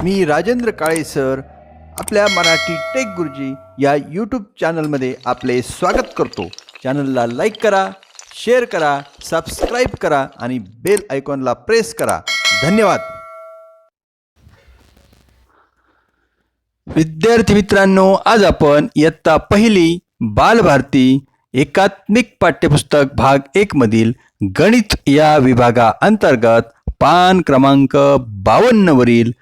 मी Rajendra Kale sir आपल्या Marathi take गुरुजी या यूट्यूब चॅनलमध्ये आपले स्वागत करतो। चॅनलला लाईक करा, शेअर करा, सबस्क्राईब करा आणि बेल आयकॉनला प्रेस करा। धन्यवाद। विद्यार्थी मित्रांनो, आज आपण इयत्ता पहिली बालभारती एकात्मिक पाठ्यपुस्तक भाग 1 मधील गणित या विभागाअंतर्गत पान क्रमांक 52 वरील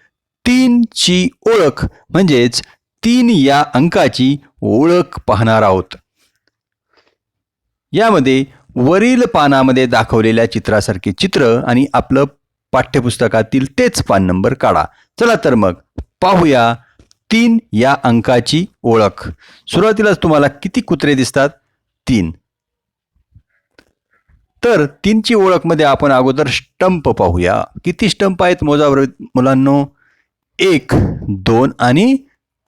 3 ची ओळख म्हणजेच 3 या अंकाची ओळख पाहणार आहोत। यामध्ये वरील पानामध्ये दाखवलेल्या चित्रासारखे चित्र आणि आपलं पाठ्यपुस्तकातील तेच पान नंबर काढा। चला तर मग पाहूया 3 या अंकाची ओळख। सुरुवातीलाच तुम्हाला किती कुत्रे दिसतात? 3। तर 3 ची ओळख मध्ये आपण अगोदर स्टंप पाहूया। किती स्टंप आहेत मोजा मुलांनो? 1, 2 आणि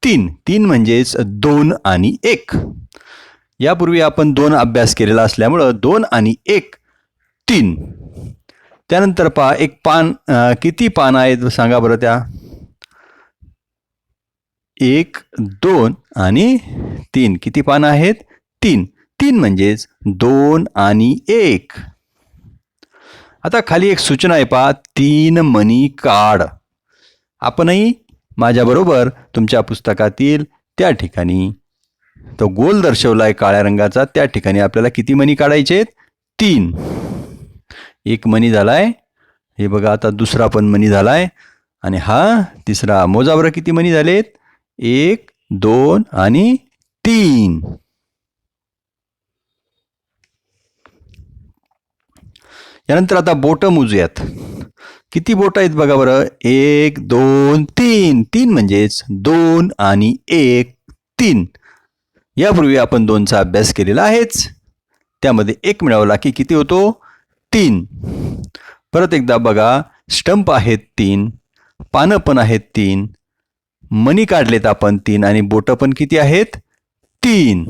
3। 3 म्हणजेच 2 आणि 1। यापूर्वी आपण 2 अभ्यास केलेला असल्यामुळे 2 आणि 1 3। त्यानंतर पहा एक पान, किती पान आहेत सांगा बरं त्या? 1, 2 आणि 3। किती पान आहेत? 3। 3 म्हणजेच 2 आणि 1। आता खाली एक सूचना आहे पहा, 3 मणी काढ। आपणही माझ्याबरोबर तुमच्या पुस्तकातील त्या ठिकाणी तो गोल दर्शवलाय काळ्या रंगाचा, त्या ठिकाणी आपल्याला किती मणी काढायचे आहेत? 3। एक मणी झालाय, हे बघा। आता दुसरा पण मणी झालाय आणि हा तिसरा। मोजा बरं किती मणी झालेत? 1, 2 आणि 3। यानंतर आता बोट मोजूयात। किती बोट आहेत बघा बरं? 1, 2, 3। 3 म्हणजेच 2 आणि 1 3। यापूर्वी आपण 2 चा अभ्यास केलेला आहेच। त्यामध्ये 1 मिळवला की किती होतो? 3। परत एकदा बघा, स्टंप आहेत 3, पानं पण आहेत 3, मणी काढलेत आपण 3 आणि बोट पण किती आहेत? 3।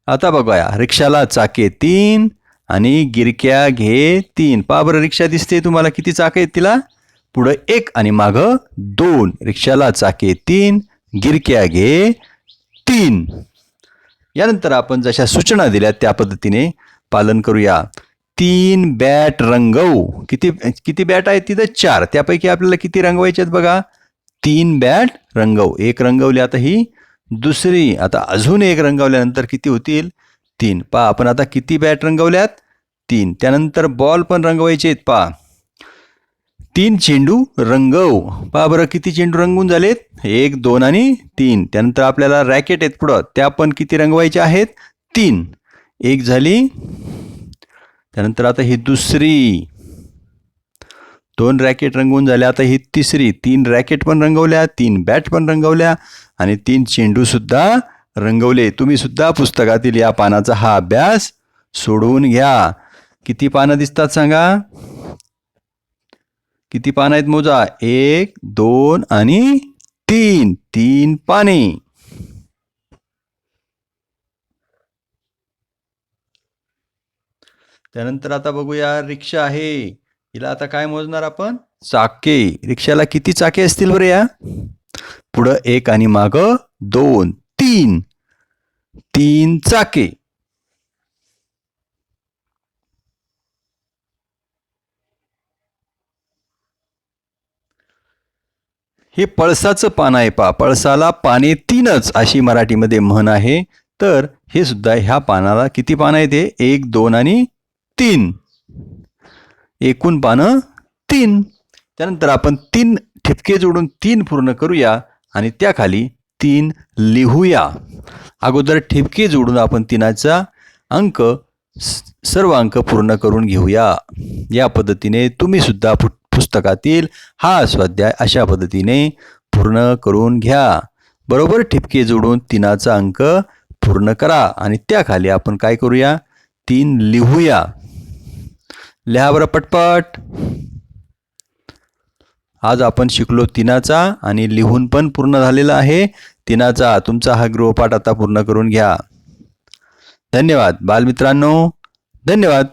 आता बघूया, रिक्षाला चाके 3 आणि गिरक्या घे 3। पहा बरं, रिक्षा दिसते तुम्हाला, किती चाके आहेत तिला? पुढं 1 आणि मागं 2। रिक्षाला चाके 3, गिरक्या घे 3। यानंतर आपण जशा सूचना दिल्या त्या पद्धतीने पालन करूया। 3 बॅट रंगव। किती बॅट आहेत तिथं? 4। त्यापैकी आपल्याला किती रंगवायचे आहेत बघा? 3 बॅट रंगव। 1 रंगवली, आता ही दुसरी। आता अजून 1 रंगवल्यानंतर किती होतील? 3। पहा आपण आता किती बॅट रंगवल्यात? 3। त्यानंतर बॉल पण रंगवायचे आहेत पहा। 3 चेंडू रंगव। पहा बरं किती चेंडू रंगवून झालेत? 1, 2 आणि 3। त्यानंतर आपल्याला रॅकेट आहेत पुढं, त्या पण किती रंगवायच्या आहेत? 3। 1 झाली, त्यानंतर आता ही दुसरी। 2 रॅकेट रंगवून झाल्या, आता ही तिसरी। 3 रॅकेट पण रंगवल्या, 3 बॅट पण रंगवल्या आणि 3 चेंडू सुद्धा रंगवले। तुम्ही सुद्धा पुस्तकातील या पानाचा हा अभ्यास सोडवून घ्या। किती पानं दिसतात सांगा? किती पानं आहेत मोजा? 1, 2 आणि 3। 3 पाने। त्यानंतर आता बघूया, रिक्षा आहे, हिला आता काय मोजणार आपण? चाके। रिक्षाला किती चाके असतील बरं या? पुढं 1 आणि मागं 2। 3। 3 चाके। हे पळसाचं पान आहे पहा। पळसाला पाने 3च अशी मराठीमध्ये म्हण आहे। तर हे सुद्धा ह्या पानाला किती पानं आहेत? 1, 2 आणि 3। एकूण पानं 3। त्यानंतर आपण 3 ठिपके जोडून 3 पूर्ण करूया आणि त्याखाली 3 लिहूया। अगोदर ठिपके जोडून आपण 3चा अंक, सर्व अंक पूर्ण करून घेऊया। या पद्धतीने तुम्ही सुद्धा पुस्तकातील हा स्वाध्याय अशा पद्धतीने पूर्ण करून घ्या। बरोबर ठिपके जोडून 3चा अंक पूर्ण करा आणि त्याखाली आपण काय करूया? 3 लिहूया। लिहा बरं पटपट। आज आपण शिकलो 3चा आणि लिहून पण पूर्ण झालेला आहे 3चा। तुमचा हा गृहपाठ आता पूर्ण करून घ्या। धन्यवाद बालमित्रांनो, धन्यवाद।